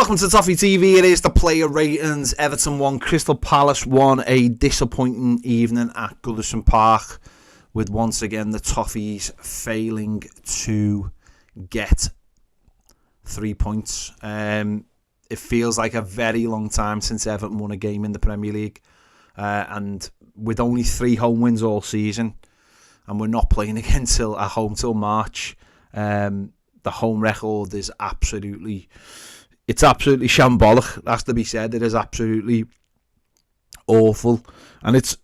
Welcome to Toffee TV. It is the player ratings. Everton 1, Crystal Palace 1. A disappointing evening at Goodison Park, with once again the Toffees failing to get 3 points. It feels like a very long time since Everton won a game in the Premier League, and with only 3 home wins all season, and we're not playing again at home till March. The home record is absolutely shambolic. Has to be said. It is absolutely awful, and it's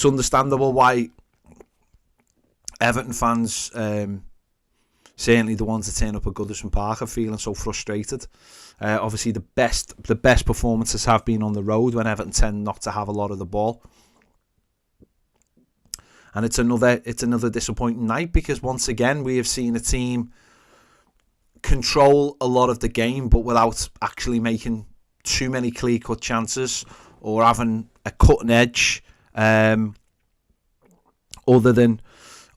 understandable why Everton fans, certainly the ones that turn up at Goodison Park, are feeling so frustrated. Obviously, the best performances have been on the road when Everton tend not to have a lot of the ball, and it's another disappointing night, because once again we have seen a team control a lot of the game, but without actually making too many clear-cut chances or having a cutting edge, other than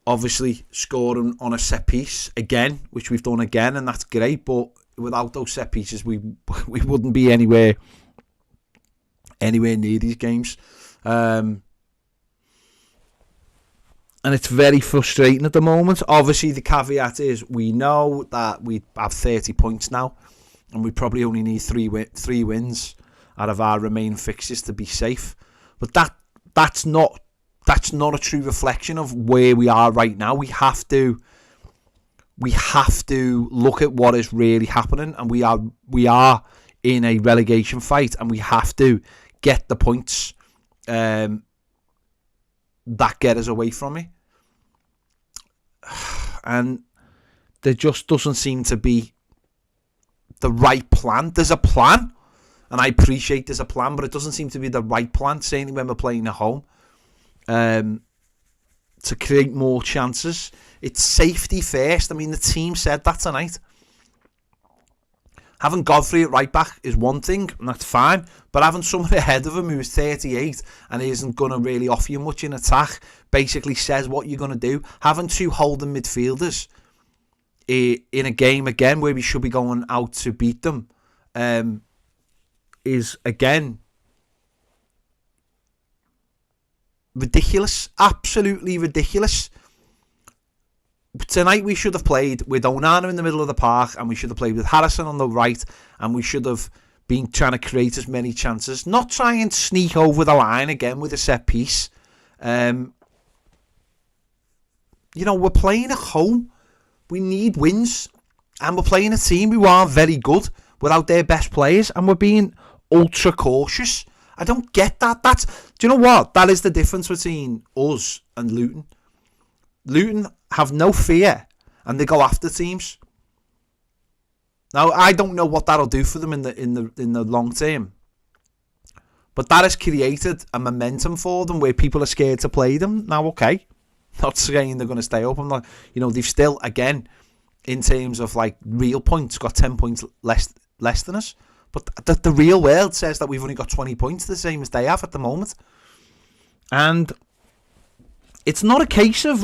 obviously scoring on a set piece again, which we've done again, and that's great. But without those set pieces, we wouldn't be anywhere near these games. And it's very frustrating at the moment. Obviously, the caveat is we know that we have 30 points now, and we probably only need three wins out of our remaining fixtures to be safe. But that's not a true reflection of where we are right now. We have to look at what is really happening, and we are in a relegation fight, and we have to get the points that get us away from it. And there just doesn't seem to be the right plan. There's a plan, and I appreciate there's a plan, but it doesn't seem to be the right plan, certainly when we're playing at home, to create more chances. It's safety first. I mean, the team said that tonight. Having Godfrey at right back is one thing, and that's fine. But having someone ahead of him who's 38 and isn't going to really offer you much in attack, basically says what you're going to do. Having 2 holding midfielders in a game again where we should be going out to beat them is again ridiculous. Absolutely ridiculous. Tonight we should have played with Onana in the middle of the park, and we should have played with Harrison on the right, and we should have been trying to create as many chances, not try and sneak over the line again with a set piece. We're playing at home. We need wins, and we're playing a team who are very good without their best players, and we're being ultra cautious. I don't get that. Do you know what? That is the difference between us and Luton. Luton have no fear, and they go after teams. Now, I don't know what that'll do for them in the long term, but that has created a momentum for them where people are scared to play them. Now, okay, not saying they're going to stay up. I'm not, they've still, again, in terms of like real points, got 10 points less than us. But the real world says that we've only got 20 points, the same as they have at the moment. And it's not a case of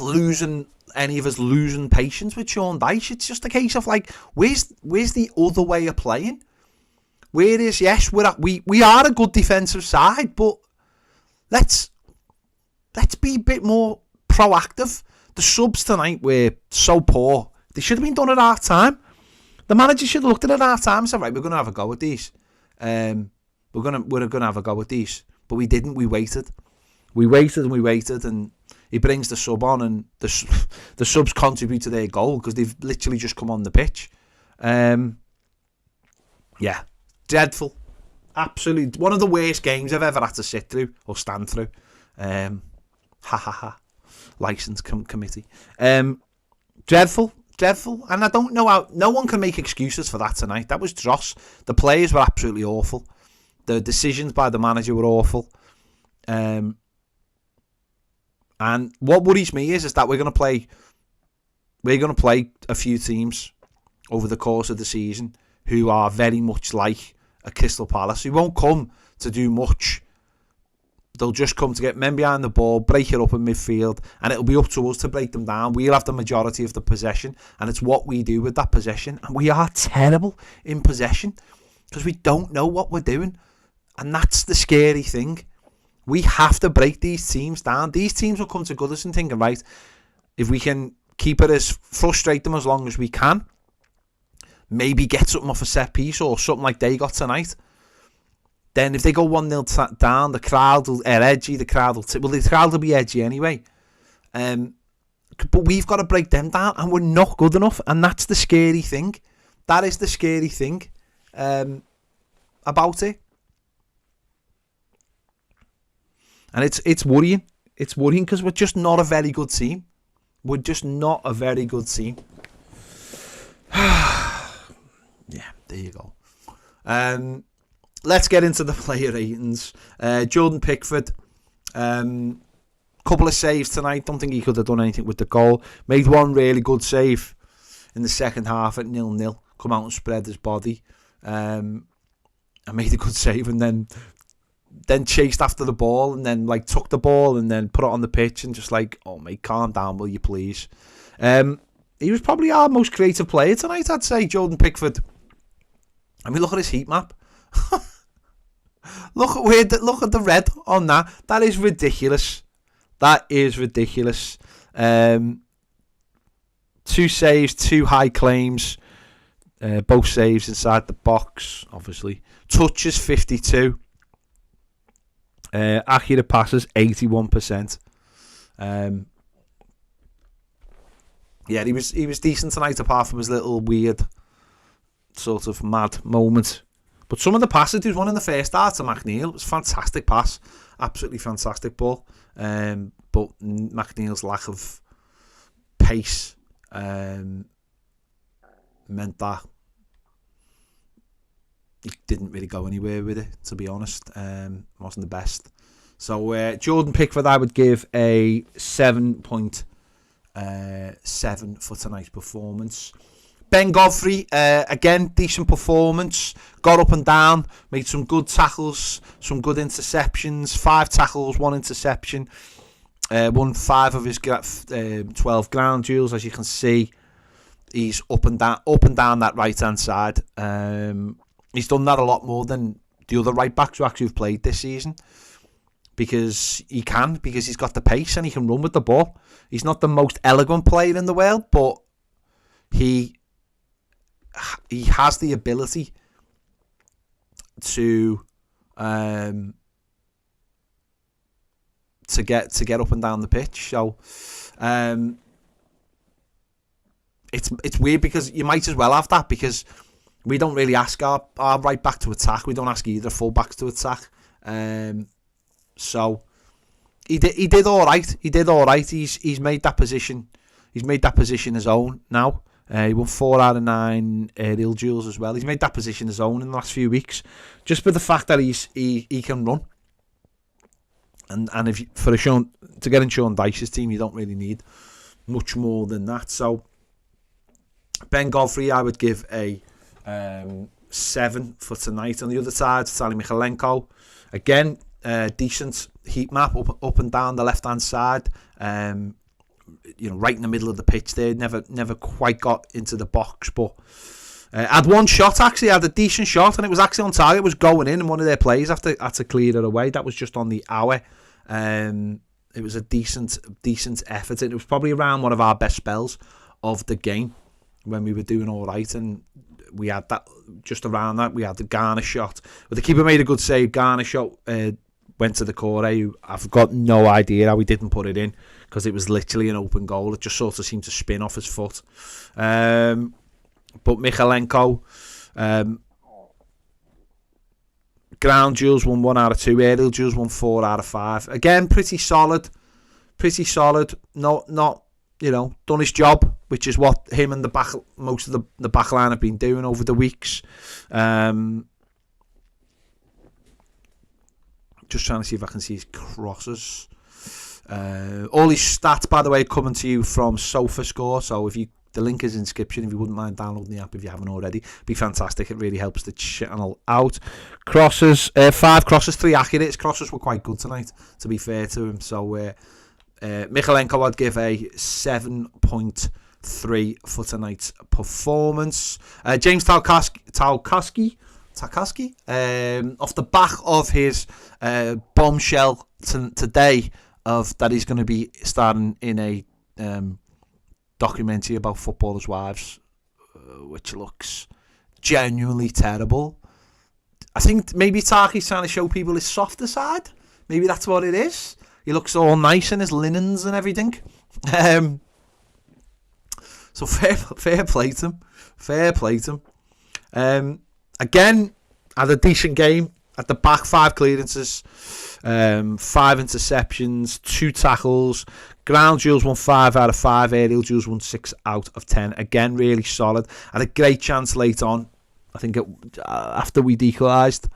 losing any of us losing patience with Sean Dyche. It's just a case of like, where's the other way of playing? Where is, yes, we are a good defensive side, but let's be a bit more proactive. The subs tonight were so poor. They should have been done at half time. The manager should have looked at it at half time and said, right, we're going to have a go at these. We're going to have a go at these. But we didn't. We waited. We waited, and he brings the sub on, and the subs contribute to their goal because they've literally just come on the pitch. Yeah, dreadful. Absolutely. One of the worst games I've ever had to sit through or stand through. Licensed committee. Dreadful. And I don't know how... No one can make excuses for that tonight. That was dross. The players were absolutely awful. The decisions by the manager were awful. And what worries me is that we're going to play a few teams over the course of the season who are very much like a Crystal Palace, who won't come to do much. They'll just come to get men behind the ball, break it up in midfield, and it'll be up to us to break them down. We'll have the majority of the possession, and it's what we do with that possession. And we are terrible in possession because we don't know what we're doing. And that's the scary thing. We have to break these teams down. These teams will come to Goodison thinking, right, if we can keep it frustrate them as long as we can, maybe get something off a set piece or something like they got tonight. Then if they go 1-0 down, the crowd will edgy. The crowd will be edgy anyway. But we've got to break them down, and we're not good enough. And that's the scary thing. That is the scary thing about it. And it's worrying. It's worrying because we're just not a very good team. We're just not a very good team. Yeah, there you go. Let's get into the player ratings. Jordan Pickford, couple of saves tonight. Don't think he could have done anything with the goal. Made one really good save in the second half at 0-0. Come out and spread his body. And made a good save, and then chased after the ball, and then like took the ball and then put it on the pitch and just like, oh mate, calm down, will you please? He was probably our most creative player tonight, I'd say, Jordan Pickford. I mean, look at his heat map. Look at the red on that. That is ridiculous. That is ridiculous. 2 saves, 2 high claims. Both saves inside the box, obviously. Touches 52. Accurate passes 81%. Yeah, he was decent tonight, apart from his little weird sort of mad moment. But some of the passes, there was one in the first half to McNeil. It was a fantastic pass, absolutely fantastic ball. But McNeil's lack of pace meant that he didn't really go anywhere with it, to be honest. Wasn't the best. So Jordan Pickford, I would give a 7.7 for tonight's performance. Ben Godfrey, again, decent performance. Got up and down, made some good tackles, some good interceptions. 5 tackles, 1 interception. Won 5 of his 12 ground duels, as you can see. He's up and down that right hand side. He's done that a lot more than the other right backs who actually have played this season, because he's got the pace and he can run with the ball. He's not the most elegant player in the world, but he has the ability to get up and down the pitch. So it's weird, because you might as well have that, because we don't really ask our right back to attack. We don't ask either full backs to attack. So he did all right. He did all right. He's made that position. He's made that position his own now. He won 4 out of 9 aerial duels as well. He's made that position his own in the last few weeks, just for the fact that he can run. And if to get in Sean Dyche's team, you don't really need much more than that. So Ben Godfrey, I would give a 7 for tonight. On the other side, Vitaly Mykolenko, again, decent heat map up and down the left hand side. Right in the middle of the pitch there. Never quite got into the box, but had one shot, actually. Had a decent shot, and it was actually on target. It was going in, and one of their players had to clear it away. That was just on the hour. It was a decent effort. It was probably around one of our best spells of the game, when we were doing all right, and we had that just around that. We had the Garner shot, but the keeper made a good save. Garner shot went to Doucouré. I've got no idea how he didn't put it in, because it was literally an open goal. It just sort of seemed to spin off his foot. But Mykolenko, ground duels won 1 out of 2. Aerial duels won 4 out of 5. Again, pretty solid. Not done his job, which is what him and most of the back line have been doing over the weeks. Just trying to see if I can see his crosses. All his stats, by the way, coming to you from SofaScore. So if you The link is in the description if you wouldn't mind downloading the app if you haven't already. Be fantastic. It really helps the channel out. Crosses, 5 crosses, 3 accurate. His crosses were quite good tonight, to be fair to him. So Michaelenko I'd give a 7.3 for tonight's performance. James Tarkowski, off the back of his bombshell today of that he's going to be starring in a documentary about footballers' wives, which looks genuinely terrible. I think maybe Tarky's trying to show people his softer side. Maybe that's what it is. He looks all nice in his linens and everything. So fair play to him. Fair play to him. Again, had a decent game. At the back, 5 clearances, 5 interceptions, 2 tackles. Ground duels won 5 out of 5. Aerial duels won 6 out of 10. Again, really solid. Had a great chance late on. I think after we'd equalised,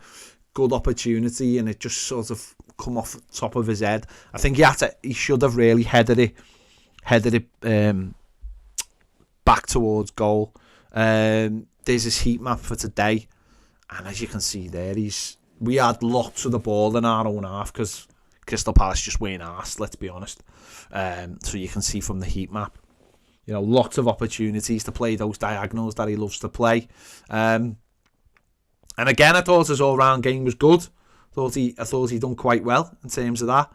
good opportunity, and it just sort of come off the top of his head. I think he should have really headed it back towards goal. There's his heat map for today, and as you can see there, we had lots of the ball in our own half because Crystal Palace just weren't arsed, let's be honest. So you can see from the heat map, lots of opportunities to play those diagonals that he loves to play. And again, I thought his all-round game was good. I thought he done quite well in terms of that.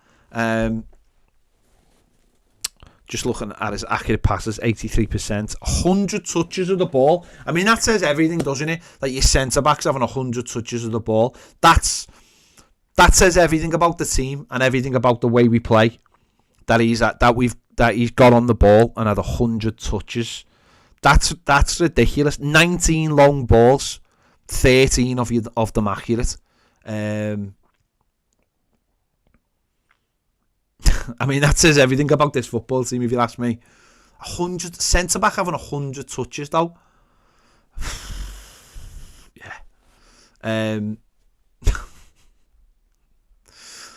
Just looking at his accurate passes, 83%, 100 touches of the ball. I mean, that says everything, doesn't it? Like your centre-backs having 100 touches of the ball. That says everything about the team and everything about the way we play. That he's got on the ball and had 100 touches. That's ridiculous. 19 long balls, 13 of them accurate. I mean, that says everything about this football team, if you ask me. 100 centre-back having 100 touches, though. Yeah.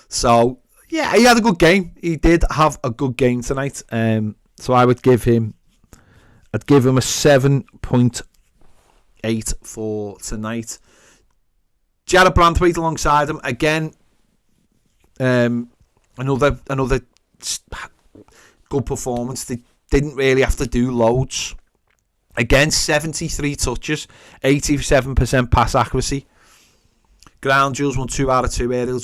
So, yeah, he had a good game. He did have a good game tonight. So I would give him a 7.8 for tonight. Jared Branthwaite alongside him again. Another good performance. They didn't really have to do loads. Again, 73 touches, 87% pass accuracy. Ground duels won 2 out of 2. Aerial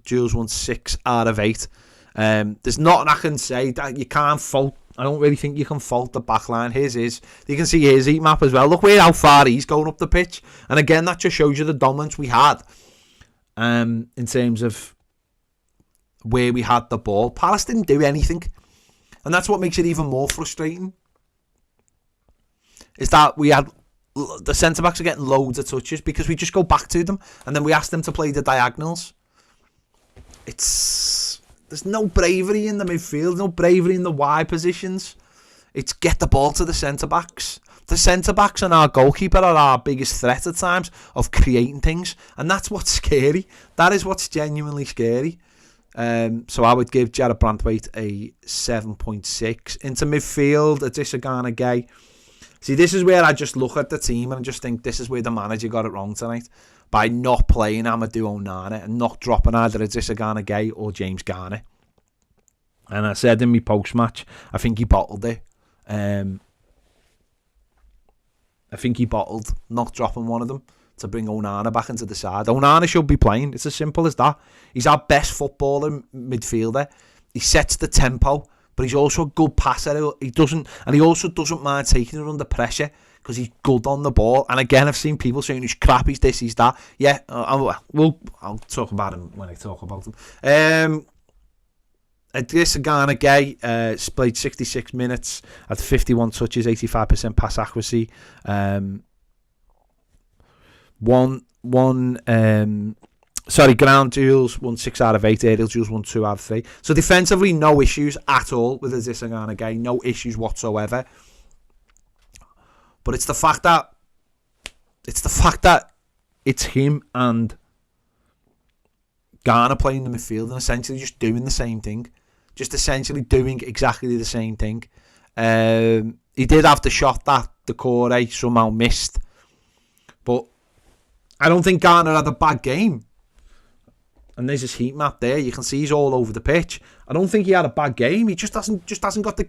duels won 6 out of 8. There's nothing I can say that you can't fault. I don't really think you can fault the back line. You can see his heat map as well. Look how far he's going up the pitch. And again, that just shows you the dominance we had in terms of where we had the ball. Palace didn't do anything. And that's what makes it even more frustrating. Is that we had the centre-backs are getting loads of touches because we just go back to them and then we ask them to play the diagonals. There's no bravery in the midfield, no bravery in the wide positions. It's get the ball to the centre-backs. The centre-backs and our goalkeeper are our biggest threat at times of creating things. And that's what's scary. That is what's genuinely scary. So I would give Jared Branthwaite a 7.6. Into midfield, Adisa Garner. See, this is where I just look at the team and I just think this is where the manager got it wrong tonight. By not playing Mathew Onana and not dropping either Adisa Garner or James Garner. And I said in my post-match, I think he bottled it. I think he bottled not dropping one of them to bring Onana back into the side. Onana should be playing. It's as simple as that. He's our best footballer midfielder. He sets the tempo, but he's also a good passer. He also doesn't mind taking it under pressure because he's good on the ball. And again, I've seen people saying he's crap, he's this, he's that. Yeah, I'll talk about him when I talk about him. Adisa Garner played 66 minutes, had 51 touches, 85% pass accuracy. Ground duels won 6 out of 8, aerial duels won 2 out of 3. So defensively, no issues at all with Adisa Garner, no issues whatsoever. But it's the fact that it's him and Garner playing the midfield and essentially just doing the same thing. Just essentially doing exactly the same thing. He did have the shot that Doucouré somehow missed. But I don't think Garner had a bad game. And there's his heat map there. You can see he's all over the pitch. I don't think he had a bad game. He just hasn't got the...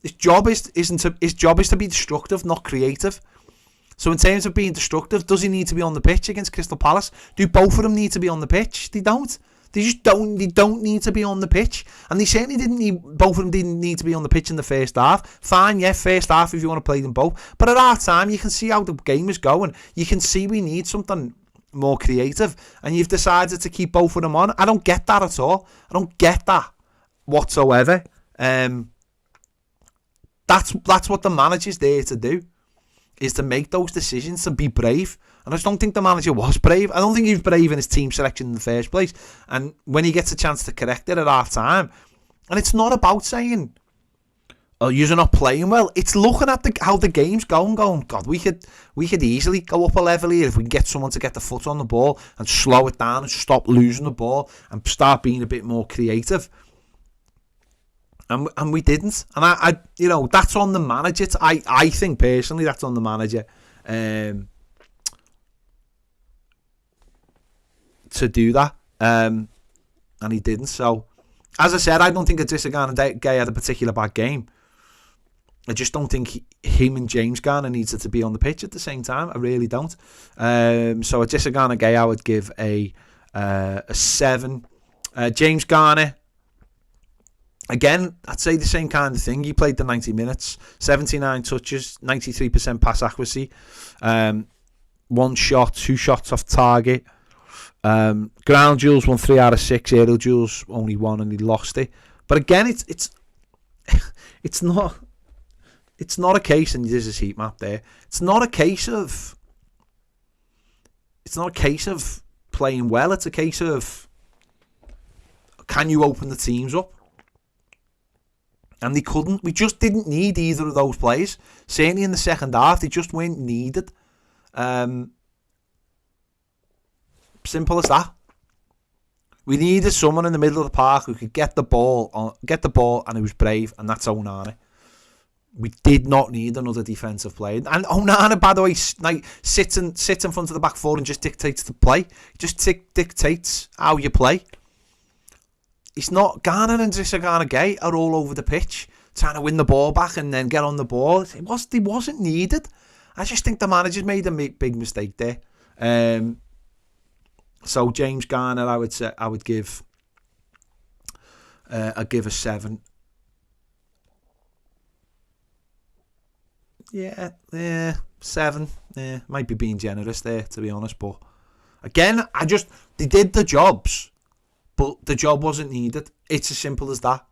His job is to be destructive, not creative. So in terms of being destructive, does he need to be on the pitch against Crystal Palace? Do both of them need to be on the pitch? They don't. They just don't. They don't need to be on the pitch, and they certainly didn't need. Both of them didn't need to be on the pitch in the first half. Fine, yeah, first half if you want to play them both. But at half time, you can see how the game is going. You can see we need something more creative, and you've decided to keep both of them on. I don't get that at all. I don't get that whatsoever. That's what the manager's there to do, is to make those decisions, to be brave. And I just don't think the manager was brave. I don't think he was brave in his team selection in the first place. And when he gets a chance to correct it at half time, and it's not about saying, oh, you're not playing well. It's looking at how the game's going, God, we could easily go up a level here if we can get someone to get the foot on the ball and slow it down and stop losing the ball and start being a bit more creative. And we didn't. And I that's on the manager. I think personally that's on the manager. To do that, and he didn't. So, as I said, I don't think Idrissa Gana had a particular bad game. I just don't think him and James Garner needed to be on the pitch at the same time. I really don't. So Idrissa Gana I would give a 7. James Garner, again, I'd say the same kind of thing. He played the 90 minutes, 79 touches, 93% pass accuracy, 1 shot, 2 shots off target. Ground duels won 3 out of 6, aerial duels only 1, and he lost it. But again, it's not a case, and there's his heat map there. It's not a case of playing well. It's a case of, can you open the teams up? And they couldn't. We just didn't need either of those players. Certainly in the second half, they just weren't needed. Simple as that. We needed someone in the middle of the park who could get the ball, and who was brave, and that's Onana. We did not need another defensive player. And Onana, by the way, like sits in front of the back four and just dictates the play. Just dictates how you play. It's not. Garner and Idrissa Gana Gueye are all over the pitch trying to win the ball back and then get on the ball. He wasn't needed. I just think the manager's made a big mistake there. So James Garner, I would give a 7. Yeah, 7. Yeah, might be being generous there, to be honest. But again, they did the jobs, but the job wasn't needed. It's as simple as that.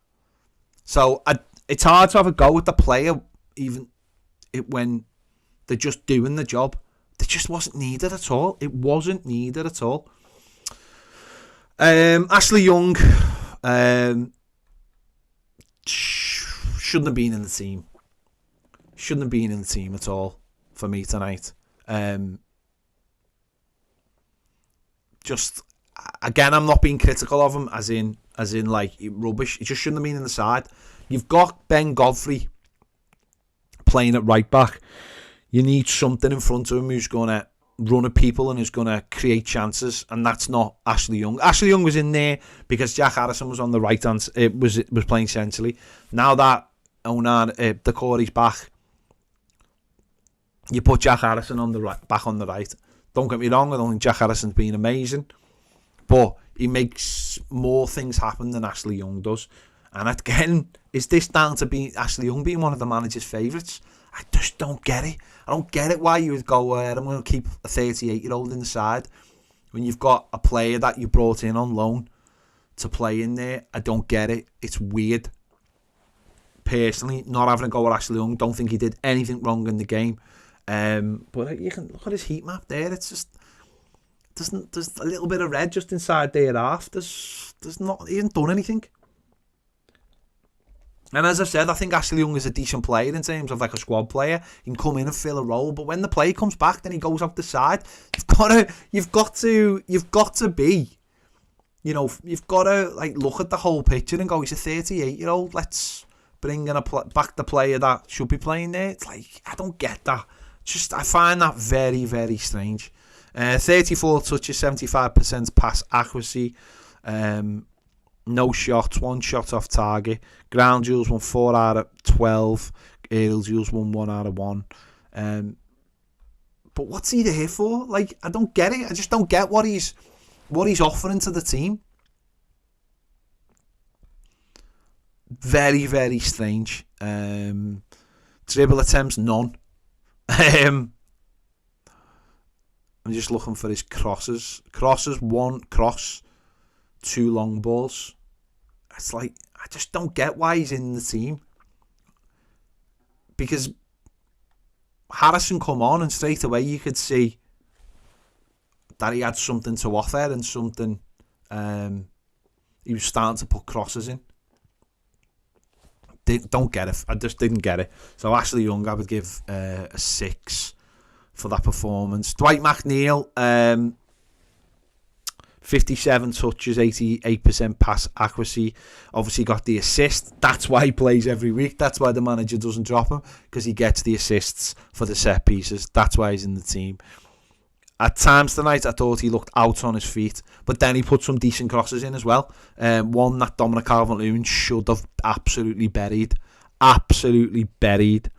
So it's hard to have a go with the player, even when they're just doing the job. It just wasn't needed at all. It wasn't needed at all. Ashley Young shouldn't have been in the team. Shouldn't have been in the team at all for me tonight. Just again, I'm not being critical of him, as in like rubbish. He just shouldn't have been in the side. You've got Ben Godfrey playing at right back. You need something in front of him who's going to run at people and who's going to create chances, and that's not Ashley Young. Ashley Young was in there because Jack Harrison was on the right hand. It was playing centrally. Now that Onana, Doucouré's back, you put Jack Harrison on the right, back on the right. Don't get me wrong, I don't think Jack Harrison's been amazing, but he makes more things happen than Ashley Young does. And again, is this down to Ashley Young being one of the manager's favourites? I just don't get it. I don't get it why you would go, I'm going to keep a 38-year-old in the side when you've got a player that you brought in on loan to play in there. I don't get it. It's weird. Personally, not having a go at Ashley Young, don't think he did anything wrong in the game. But you can look at his heat map there. It's just there's a little bit of red just inside there half. There's not, he hasn't done anything. And as I've said, I think Ashley Young is a decent player in terms of like a squad player. He can come in and fill a role, but when the player comes back, then he goes out the side. You've got to be, you've got to like look at the whole picture and go, he's a 38-year-old. Let's bringing back the player that should be playing there. It's like, I don't get that. I find that very, very strange. 34 touches, 75% pass accuracy. No shots, 1 shot off target. Ground duels won 4 out of 12. Aerial duels won 1 out of 1. But what's he there for? Like, I don't get it. I just don't get what he's offering to the team. Very, very strange. Dribble attempts, none. I'm just looking for his crosses. Crosses, 1 cross, 2 long balls. It's like, I just don't get why he's in the team. Because Harrison come on and straight away you could see that he had something to offer and something, he was starting to put crosses in. Don't get it. I just didn't get it. So Ashley Young, I would give a 6 for that performance. Dwight McNeil, 57 touches, 88% pass accuracy. Obviously got the assist. That's why he plays every week. That's why the manager doesn't drop him, because he gets the assists for the set pieces. That's why he's in the team. At times tonight, I thought he looked out on his feet, but then he put some decent crosses in as well. One that McNeil and Calvert-Lewin should have absolutely buried. Absolutely buried.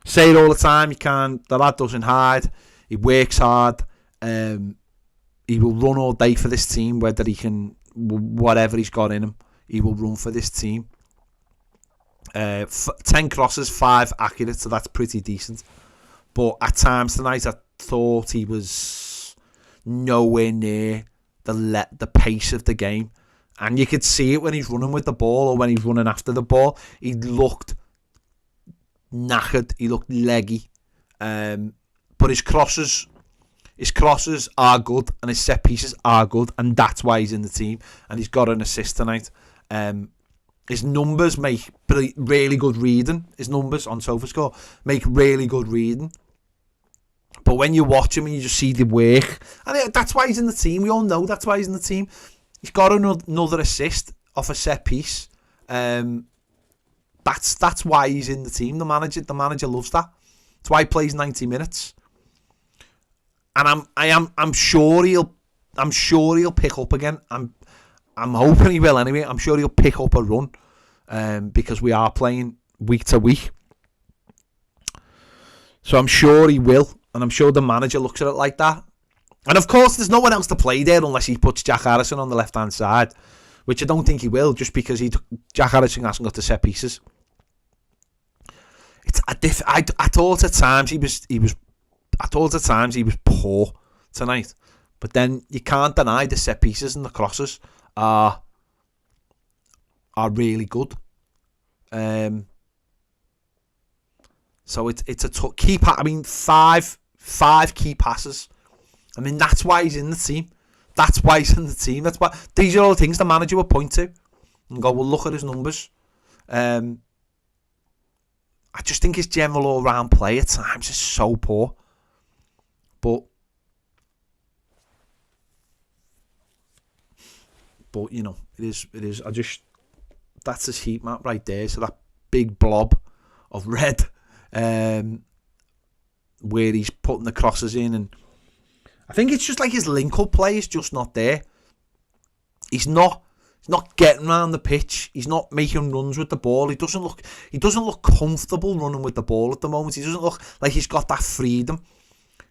Say it all the time, the lad doesn't hide. He works hard. He will run all day for this team, whether he can, whatever he's got in him, he will run for this team. 10 crosses, 5 accurate, so that's pretty decent. But at times tonight, I thought he was nowhere near the pace of the game. And you could see it when he's running with the ball or when he's running after the ball. He looked knackered. He looked leggy. But his crosses are good and his set pieces are good, and that's why he's in the team. And he's got an assist tonight. His numbers make really good reading. His numbers on SofaScore make really good reading. But when you watch him and you just see the work, and that's why he's in the team. We all know that's why he's in the team. He's got another assist off a set piece. That's why he's in the team. The manager loves that. That's why he plays 90 minutes. And I'm sure he'll pick up again. I'm hoping he will anyway. I'm sure he'll pick up a run, because we are playing week to week. So I'm sure he will, and I'm sure the manager looks at it like that. And of course, there's no one else to play there unless he puts Jack Harrison on the left-hand side, which I don't think he will, just because Jack Harrison hasn't got the set pieces. I thought at times he was poor tonight, but then you can't deny the set pieces and the crosses are really good. So it's a key. I mean, five key passes. I mean, that's why he's in the team. That's why he's in the team. That's why these are all things the manager will point to and go, well, look at his numbers. I just think his general all-round play at times is so poor. But you know, it is. That's his heat map right there. So that big blob of red, where he's putting the crosses in, and I think it's just like his link-up play is just not there. He's not getting around the pitch. He's not making runs with the ball. He doesn't look comfortable running with the ball at the moment. He doesn't look like he's got that freedom.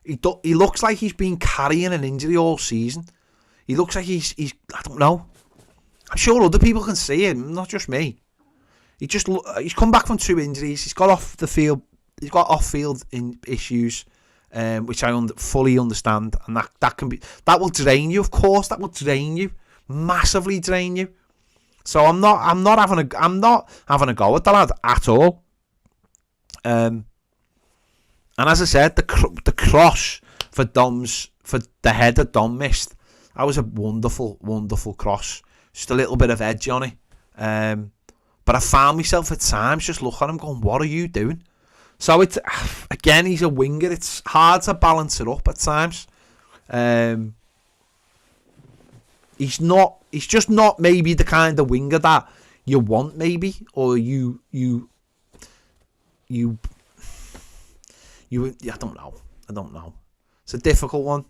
He looks like he's been carrying an injury all season. He looks like he's I don't know. I'm sure other people can see it, not just me. He's come back from 2 injuries. He's got off the field. He's got off-field issues, which I fully understand, and that will drain you. Of course, that will drain you, massively drain you. So I'm not having a go at the lad at all. And as I said, the cross for the header Dom missed, that was a wonderful, wonderful cross. Just a little bit of edge on it. But I found myself at times just looking at him going, what are you doing? So it's, again, he's a winger. It's hard to balance it up at times. He's just not maybe the kind of winger that you want, maybe, or you I don't know. It's a difficult one.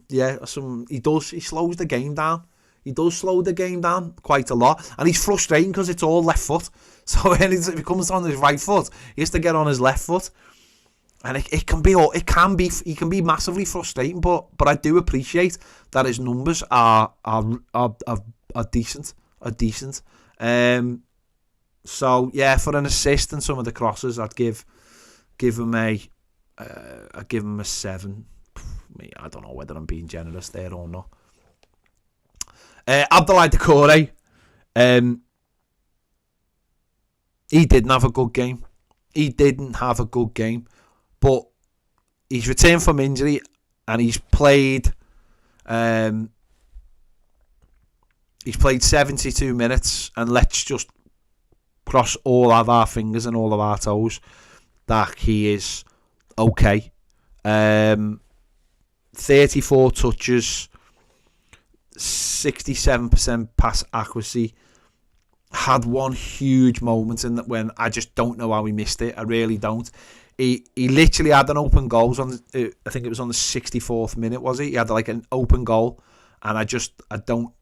Yeah, he slows the game down. He does slow the game down quite a lot, and he's frustrating because it's all left foot. So when it comes on his right foot, he has to get on his left foot, and he can be massively frustrating. But I do appreciate that his numbers are decent. So yeah, for an assist and some of the crosses, I'd give him a 7. I don't know whether I'm being generous there or not. Abdoulaye Doucouré, he didn't have a good game. But he's returned from injury and he's played 72 minutes, and let's just cross all of our fingers and all of our toes that he is okay. 34 touches, 67% pass accuracy. Had one huge moment in that when I just don't know how he missed it. I really don't. He literally had an open goal I think it was on the 64th minute, was it? He had like an open goal, and I just don't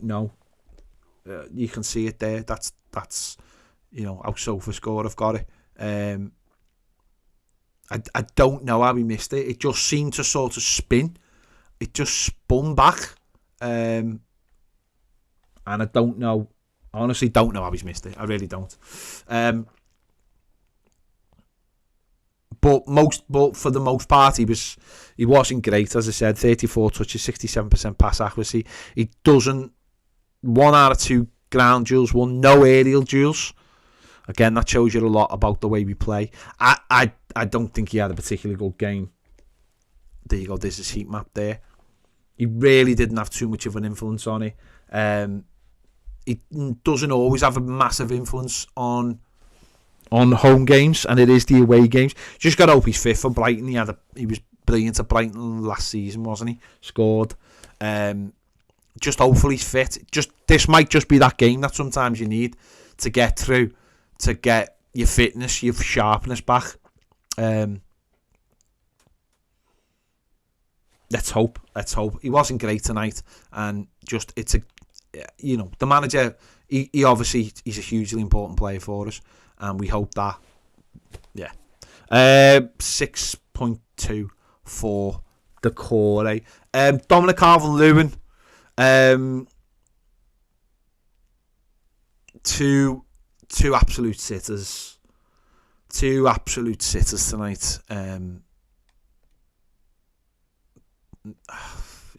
know. You can see it there. That's how Sofa scored. I've got it. I don't know how he missed it. It just seemed to sort of spin. It just spun back. And I don't know. I honestly don't know how he's missed it. I really don't. But for the most part, he wasn't great. As I said, 34 touches, 67% pass accuracy. He doesn't 1 out of 2 ground duels, no aerial duels. Again, that shows you a lot about the way we play. I don't think he had a particularly good game. There you go. There's his heat map there. He really didn't have too much of an influence on it. He doesn't always have a massive influence on home games, and it is the away games. Just got to hope he's fit for Brighton. He was brilliant at Brighton last season, wasn't he? Scored. Just hopefully he's fit. This might just be that game that sometimes you need to get through, to get your fitness, your sharpness back. Let's hope. He wasn't great tonight, and the manager. He obviously he's a hugely important player for us, and we hope that. Yeah, 6.2 for Doucouré. Dominic Calvert-Lewin. Two absolute sitters. Tonight.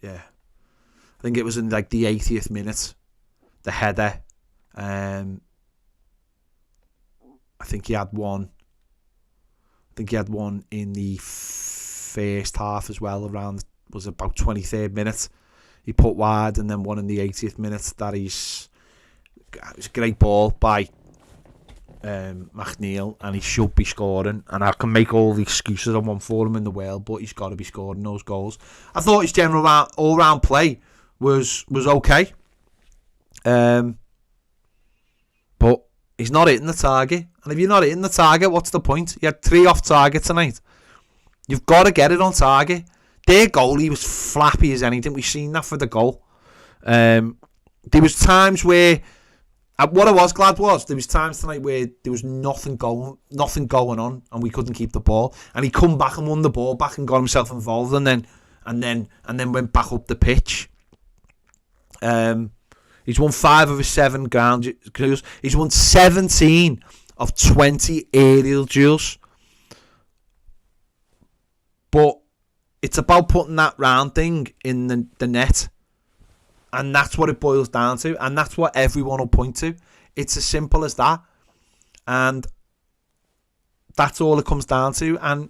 Yeah, I think it was in like the 80th minute. The header. I think he had one. In the first half as well. Was about 23rd minute. He put wide, and then one in the 80th minute. It was a great ball by McNeil, and he should be scoring. And I can make all the excuses I want for him in the world, but he's got to be scoring those goals. I thought his general all-round play was okay, but he's not hitting the target. And if you're not hitting the target, what's the point? He had 3 off target tonight. You've got to get it on target. Their goalie was flappy as anything. We've seen that for the goal. There was times where, what I was glad was, there was times tonight where there was nothing going on, and we couldn't keep the ball. And he come back and won the ball back and got himself involved, and then went back up the pitch. He's won 5 of his 7 ground duels. He's won 17 of 20 aerial duels. But it's about putting that round thing in the net. And that's what it boils down to. And that's what everyone will point to. It's as simple as that. And that's all it comes down to. And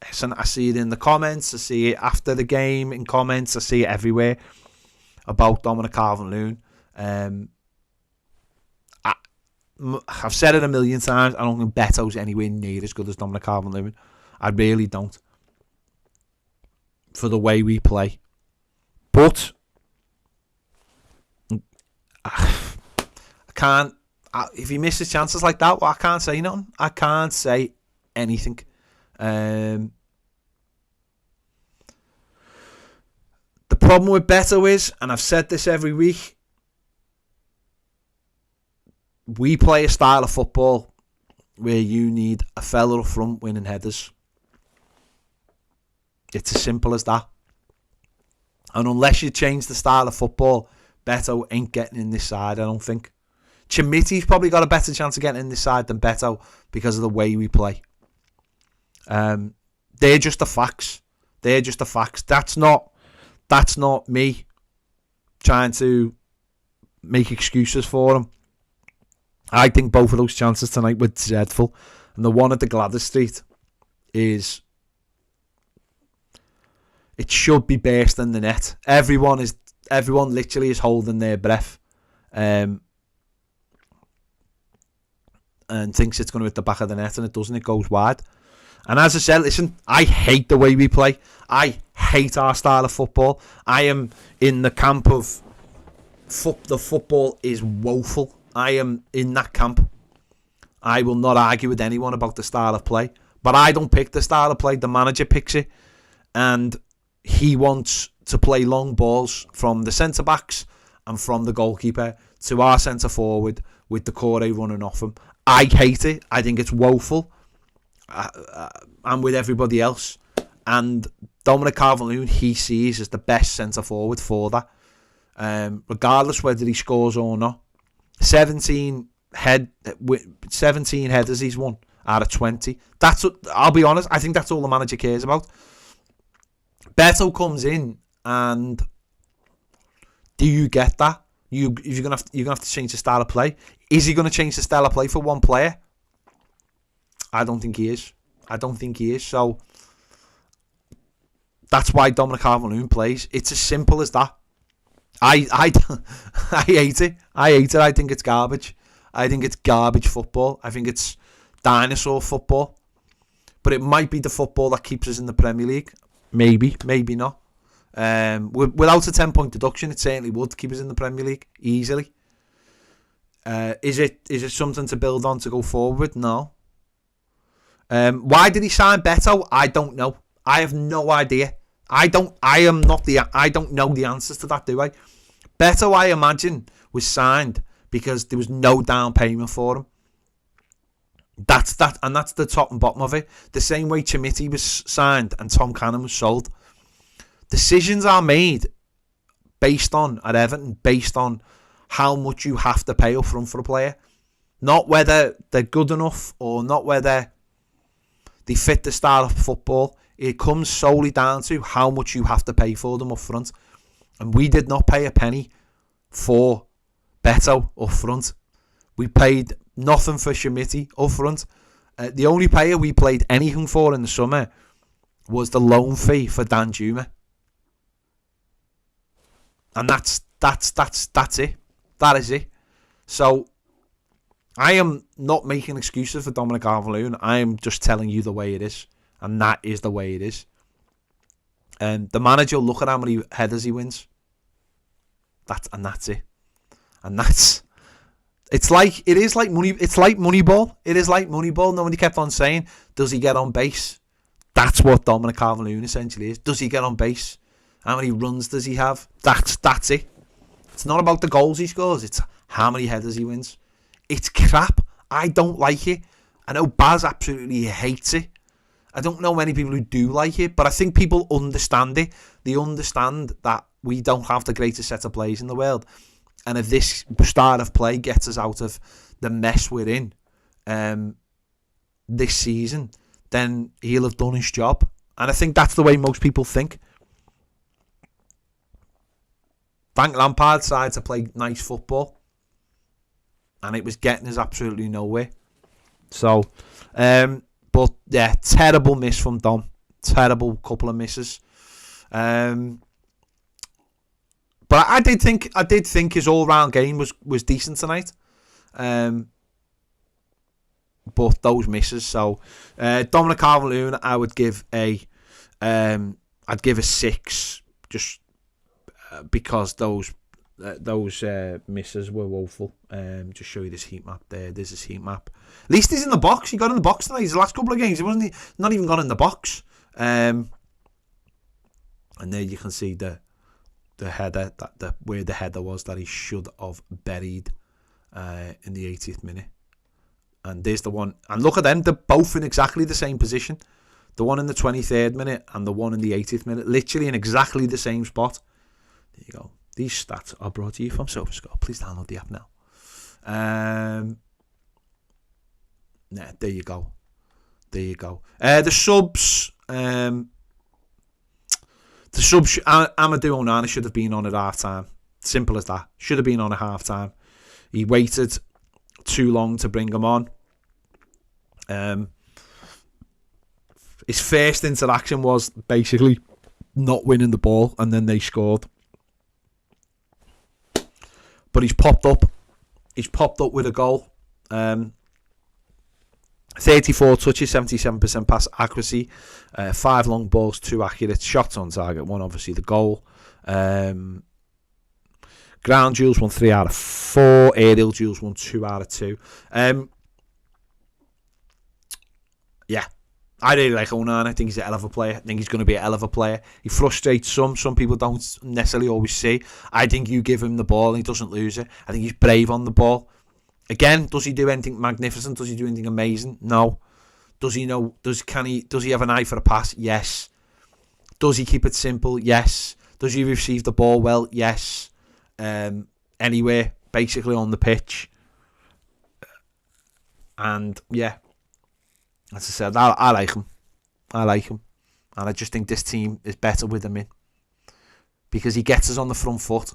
I see it in the comments. I see it after the game in comments. I see it everywhere about Dominic Calvert-Lewin. I've said it a million times. I don't think Beto's anywhere near as good as Dominic Calvert-Lewin. I really don't. For the way we play. But can't. If he misses chances like that, well, I can't say nothing. I can't say anything. The problem with Beto is, and I've said this every week, we play a style of football where you need a fella up front winning headers. It's as simple as that. And unless you change the style of football, Beto ain't getting in this side, I don't think. Chimiti's probably got a better chance of getting in this side than Beto because of the way we play. They're just the facts. They're just the facts. That's not me trying to make excuses for them. I think both of those chances tonight were dreadful. And the one at the Gladys Street is... It should be bursting the net. Everyone literally is holding their breath. And thinks it's going to hit the back of the net, and it doesn't. It goes wide. And as I said, listen, I hate the way we play. I hate our style of football. I am in the camp of the football is woeful. I am in that camp. I will not argue with anyone about the style of play. But I don't pick the style of play. The manager picks it. And he wants to play long balls from the centre-backs and from the goalkeeper to our centre-forward with Doucouré running off him. I hate it. I think it's woeful. I'm with everybody else. And Dominic Calvert-Lewin, he sees as the best centre-forward for that. Regardless whether he scores or not. 17 headers he's won out of 20. I'll be honest, I think that's all the manager cares about. Beto comes in, and do you get that? You're gonna have to change the style of play. Is he gonna change the style of play for one player? I don't think he is. So that's why Dominic Calvert-Lewin plays. It's as simple as that. I hate it. I think it's garbage. I think it's garbage football. I think it's dinosaur football. But it might be the football that keeps us in the Premier League. Maybe not. Without a 10-point deduction, it certainly would keep us in the Premier League easily. Is it something to build on to go forward with? No. Why did he sign Beto? I don't know. I have no idea. I don't know the answers to that, do I? Beto, I imagine, was signed because there was no down payment for him. That's the top and bottom of it. The same way Chimiti was signed and Tom Cannon was sold. Decisions are made at Everton based on how much you have to pay up front for a player. Not whether they're good enough or not whether they fit the style of football. It comes solely down to how much you have to pay for them up front. And we did not pay a penny for Beto up front. We paid nothing for Chimiti up front. The only player we paid anything for in the summer was the loan fee for Dan Juma. And that's it. That is it. So I am not making excuses for Dominic Calvert-Lewin. I am just telling you the way it is. And that is the way it is. And the manager will look at how many headers he wins. That's it. And it's like Moneyball. It is like Moneyball. Nobody kept on saying, does he get on base? That's what Dominic Calvert-Lewin essentially is. Does he get on base? How many runs does he have? That's it. It's not about the goals he scores. It's how many headers he wins. It's crap. I don't like it. I know Baz absolutely hates it. I don't know many people who do like it, but I think people understand it. They understand that we don't have the greatest set of players in the world. And if this style of play gets us out of the mess we're in this season, then he'll have done his job. And I think that's the way most people think. Frank Lampard decided to play nice football, and it was getting us absolutely nowhere. So, but yeah, terrible miss from Dom. Terrible couple of misses. But I did think his all-round game was decent tonight. But those misses. So Dominic Calvert-Lewin, I would give I'd give a 6, just because those those misses were woeful. Just show you this heat map there. There's his heat map. At least he's in the box. He got in the box tonight. His last couple of games, he wasn't. Not even got in the box. And there you can see the header, where the header was that he should have buried in the 80th minute. And there's the one. And look at them. They're both in exactly the same position. The one in the 23rd minute and the one in the 80th minute. Literally in exactly the same spot. There you go. These stats are brought to you from SofaScore. Please download the app now. There you go. There you go. The subs. Amadou Onana should have been on at half time. Simple as that. Should have been on at half time. He waited too long to bring him on. His first interaction was basically not winning the ball, and then they scored. But he's popped up. He's popped up with a goal. 34 touches, 77% pass accuracy. 5 long balls, 2 accurate. Shots on target, 1 obviously the goal. Ground duels won 3 out of 4. Aerial duels won 2 out of 2. Yeah. I really like Onana. I think he's a hell of a player. I think he's going to be a hell of a player. He frustrates some. Some people don't necessarily always see. I think you give him the ball and he doesn't lose it. I think he's brave on the ball. Again, does he do anything magnificent? Does he do anything amazing? No. Does he know? Does he have an eye for a pass? Yes. Does he keep it simple? Yes. Does he receive the ball well? Yes. Anywhere, basically on the pitch. And yeah. As I said, I like him. I like him. And I just think this team is better with him in. Because he gets us on the front foot.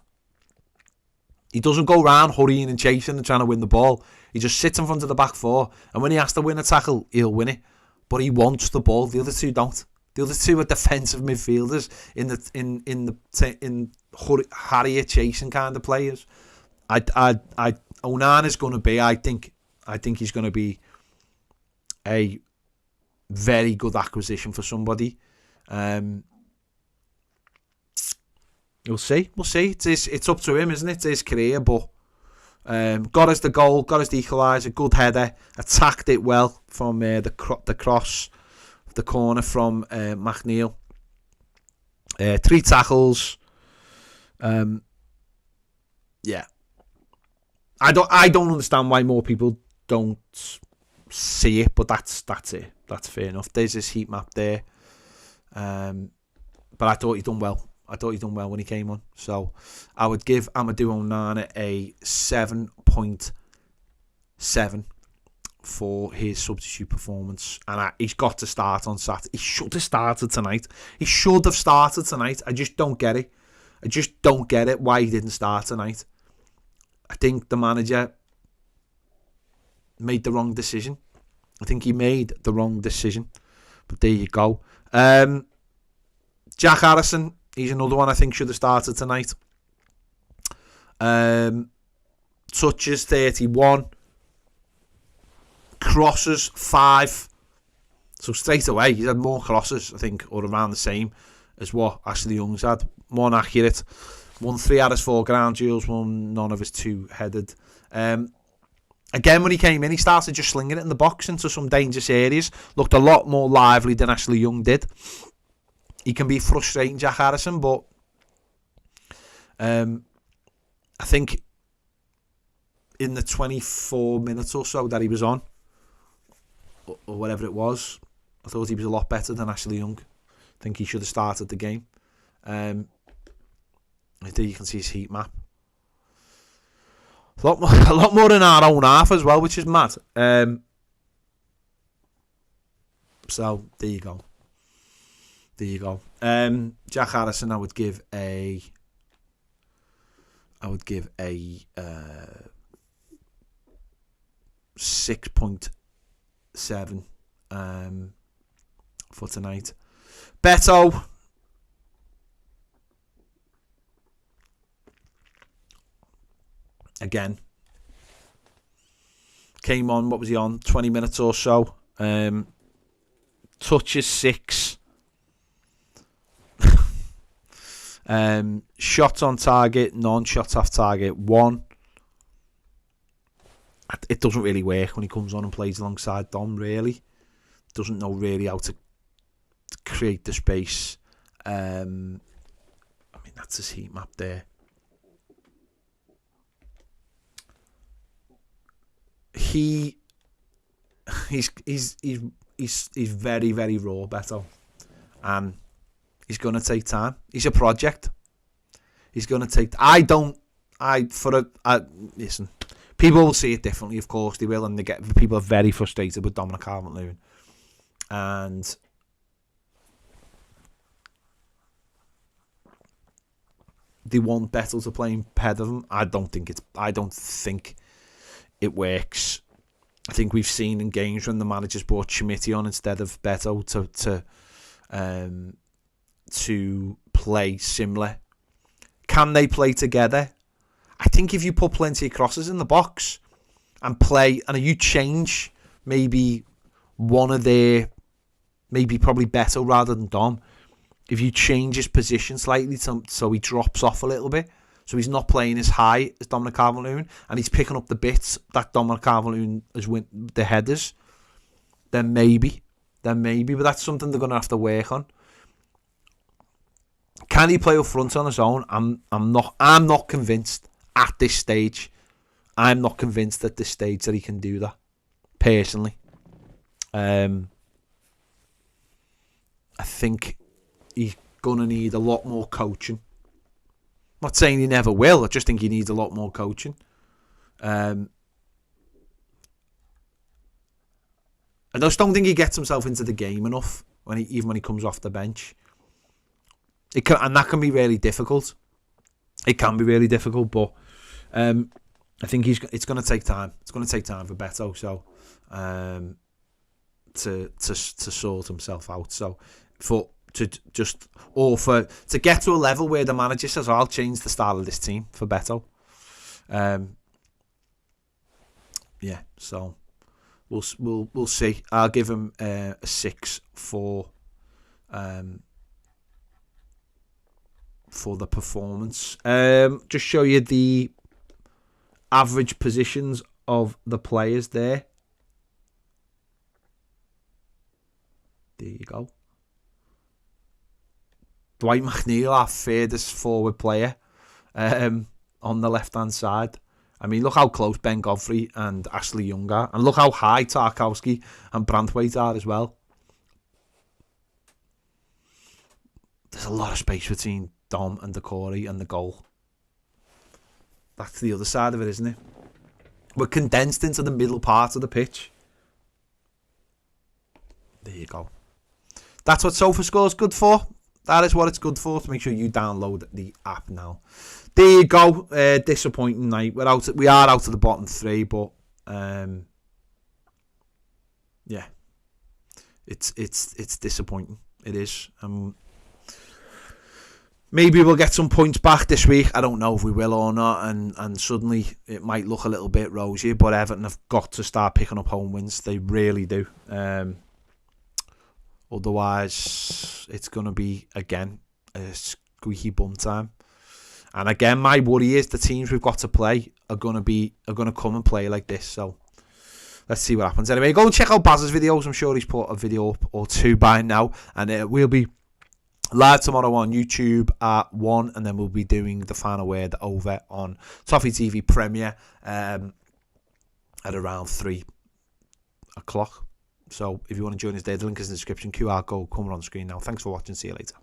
He doesn't go around hurrying and chasing and trying to win the ball. He just sits in front of the back 4. And when he has to win a tackle, he'll win it. But he wants the ball. The other two don't. The other two are defensive midfielders in harrier chasing kind of players. Onana's going to be, I think he's going to be a very good acquisition for somebody. We'll see. It's up to him, isn't it? It's his career, but got us the goal, got us the equaliser, good header, attacked it well from the cross, the corner from McNeil. 3 tackles. Yeah, I don't understand why more people don't see it, but that's it. That's fair enough. There's his heat map there. But I thought he'd done well. When he came on. So I would give Amadou Onana a 7.7 for his substitute performance. And he's got to start on Saturday. He should have started tonight. I just don't get it. Why he didn't start tonight. I think the manager made the wrong decision. But there you go. Jack Harrison, he's another one I think should have started tonight. Touches 31. Crosses 5. So straight away, he's had more crosses, I think, or around the same as what Ashley Young's had. More accurate. Won 3 out of 4 ground duels. Won none of his 2 headed. Again, when he came in, he started just slinging it in the box into some dangerous areas. Looked a lot more lively than Ashley Young did. He can be frustrating, Jack Harrison, but I think in the 24 minutes or so that he was on, or whatever it was, I thought he was a lot better than Ashley Young. I think he should have started the game. I think you can see his heat map. A lot more in our own half as well, which is mad. So there you go. Jack Harrison, I would give a 6.7 for tonight. Beto, again, came on, what was he on? 20 minutes or so. Touches 6. Shots on target, non-shots off target, 1. It doesn't really work when he comes on and plays alongside Dom, really. Doesn't know really how to create the space. I mean, that's his heat map there. He's very, very raw, Beto, and he's gonna take time. He's a project. He's gonna take. Listen. People will see it differently, of course they will, and people are very frustrated with Dominic Calvert-Lewin, and they want Beto to play ahead of him. I don't think it works. I think we've seen in games when the managers brought Schmidt on instead of Beto to play similar. Can they play together? I think if you put plenty of crosses in the box and play, and you change maybe one of their, maybe probably Beto rather than Dom, if you change his position slightly so he drops off a little bit, so he's not playing as high as Dominic Calvert-Lewin, and he's picking up the bits that Dominic Calvert-Lewin has with the headers, then maybe, but that's something they're going to have to work on. Can he play up front on his own? I'm not convinced at this stage. I'm not convinced at this stage that he can do that, personally. I think he's going to need a lot more coaching. I'm not saying he never will. I just think he needs a lot more coaching. I just don't think he gets himself into the game enough even when he comes off the bench. And that can be really difficult. It can be really difficult, but I think it's going to take time. It's going to take time for Beto, so to sort himself out. So to get to a level where the manager says, "I'll change the style of this team for Beto." So we'll see. I'll give him a 6 for the performance. Just show you the average positions of the players there. There you go. Dwight McNeil, our furthest forward player, on the left-hand side. I mean, look how close Ben Godfrey and Ashley Young are. And look how high Tarkowski and Branthwaite are as well. There's a lot of space between Dom and Doucouré and the goal. That's the other side of it, isn't it? We're condensed into the middle part of the pitch. There you go. That's what SofaScore's good for. That is what it's good for. To make sure you download the app now. There you go. Disappointing night. We are out of the bottom 3, but yeah, it's disappointing. It is. Maybe we'll get some points back this week. I don't know if we will or not, and suddenly it might look a little bit rosy. But Everton have got to start picking up home wins. They really do. Otherwise, it's going to be, again, a squeaky bum time. And again, my worry is the teams we've got to play are going to come and play like this. So let's see what happens. Anyway, go and check out Baz's videos. I'm sure he's put a video up or 2 by now. And we'll be live tomorrow on YouTube at 1. And then we'll be doing the final word over on Toffee TV Premier at around 3 o'clock. So if you want to join us there, the link is in the description. QR code coming on screen now. Thanks for watching. See you later.